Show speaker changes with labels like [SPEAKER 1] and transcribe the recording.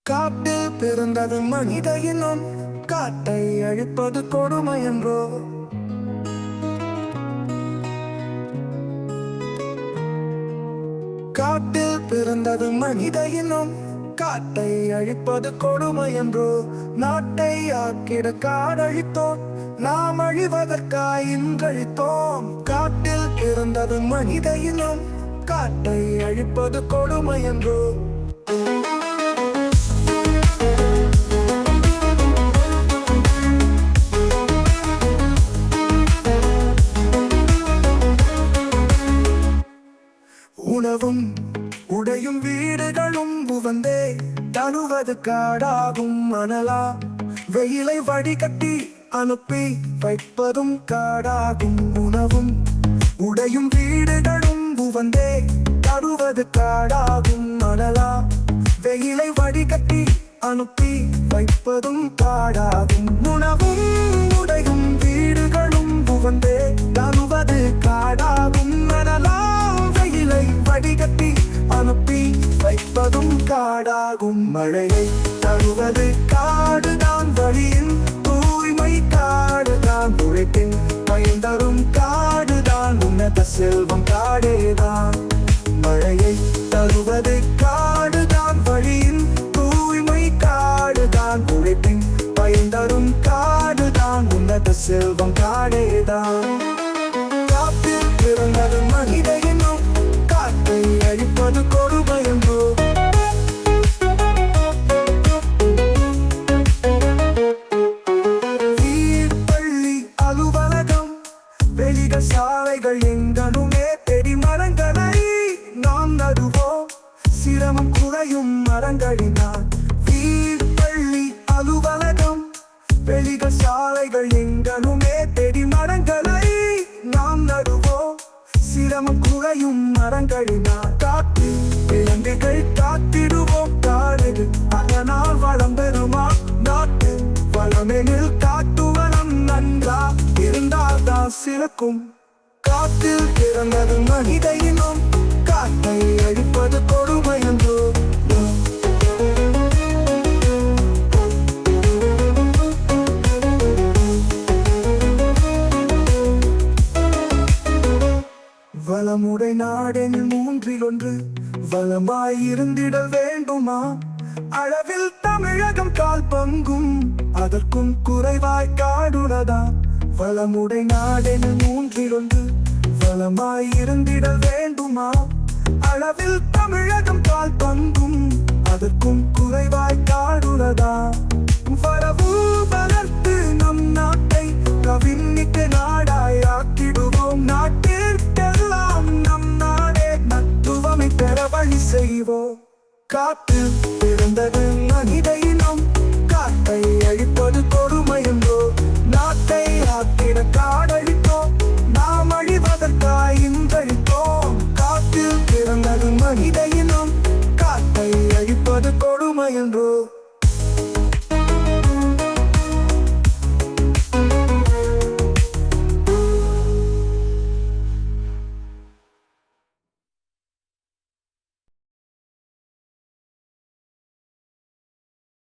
[SPEAKER 1] காட்டில் பிறந்தது மனித இனம், காட்டை அழிப்பது கொடுமை என்றோ. காட்டில் பிறந்தது மனித இனம், காட்டை அழிப்பது கொடுமை என்றோ. நாட்டை ஆக்கிட காடழித்தோம், நாம் அழிவதற்காய் இன்றழித்தோம். காட்டில் பிறந்தது மனித இனம், காட்டை அழிப்பது கொடுமை என்றோ. உணவும் உடையும் வீடுகளும் புவந்தே தழுவது காடாகும் மணலா. வெயிலை வடிகட்டி அனுப்பி வைப்பதும் காடாகும். உணவும் உடையும் வீடுகளும் புவந்தே தழுவது காடாகும் மணலா. வெயிலை வடிகட்டி அனுப்பி வைப்பதும் காடாகும். உணவும் உடையும் வீடுகளும் புவந்தே தழுவது காடாகும் மணலா. வடிகட்டி அனுப்பி வைப்பதும் காடாகும். மழையை தருவது காடுதான், வழியின் தூய்மை காடுதான், உழைப்பின் பயன் தரும் காடுதான், உன்னத செல்வம் காடேதான். மழையை தருவது காடுதான், வழியின் தூய்மை காடுதான், உழைப்பின் பயன் தரும் காடுதான், உன்னத செல்வம் காடேதான். காப்பில் பிறந்தது மனித இனம், காட்டை அழிப்பது கொடுமை என்றோ. வீடு, பள்ளி, அலுவலகம், வெளிகள், சாலைகள் எங்கனுமே தெடி மரங்களை நாம் நடுவோம், சிரமம் குறையும் மரங்களினால். வீடு, பள்ளி, அலுவலகம், வெளிகள், சாலைகள் எங்கனுமே தெடி மரங்களை நாம் நடுவோம், சிரமம் குறையும் மரங்களினால். காட்டு விலங்குகள் காத்திடுவோம், காடு அதனால் வளம் பெறுமா. நாட்டு வளமெனில் காட்டு வளம் நன்றா இருந்தால்தான் சிறக்கும். காட்டில் பிறந்தது மனித இனம், காட்டை அழிப்பது கொடுமை என்றோ. வளமுடை நாடெனில் மூன்றில் ஒன்று வளமாய் இருந்திட வேண்டுமா. அளவில் தமிழகம் கால் பங்கும், அதற்கும் குறைவாய் காடுனதா. வளமுடை நாடெனில் மூன்றில் ஒன்று வளமாய் இருந்திட வேண்டுமா. அளவில் தமிழகம் கால் பங்கும், அதற்கும் குறைவாய் காடுனதா. வரவு வளர்த்து நம் நாட்டை கவின்மிக்க நாடாய் ஆக்கிடுவோம். நாட்டிற்கெல்லாம் நம் நாடே நத்துவமை பெற வழி செய்வோம். காட்டில் பிறந்தது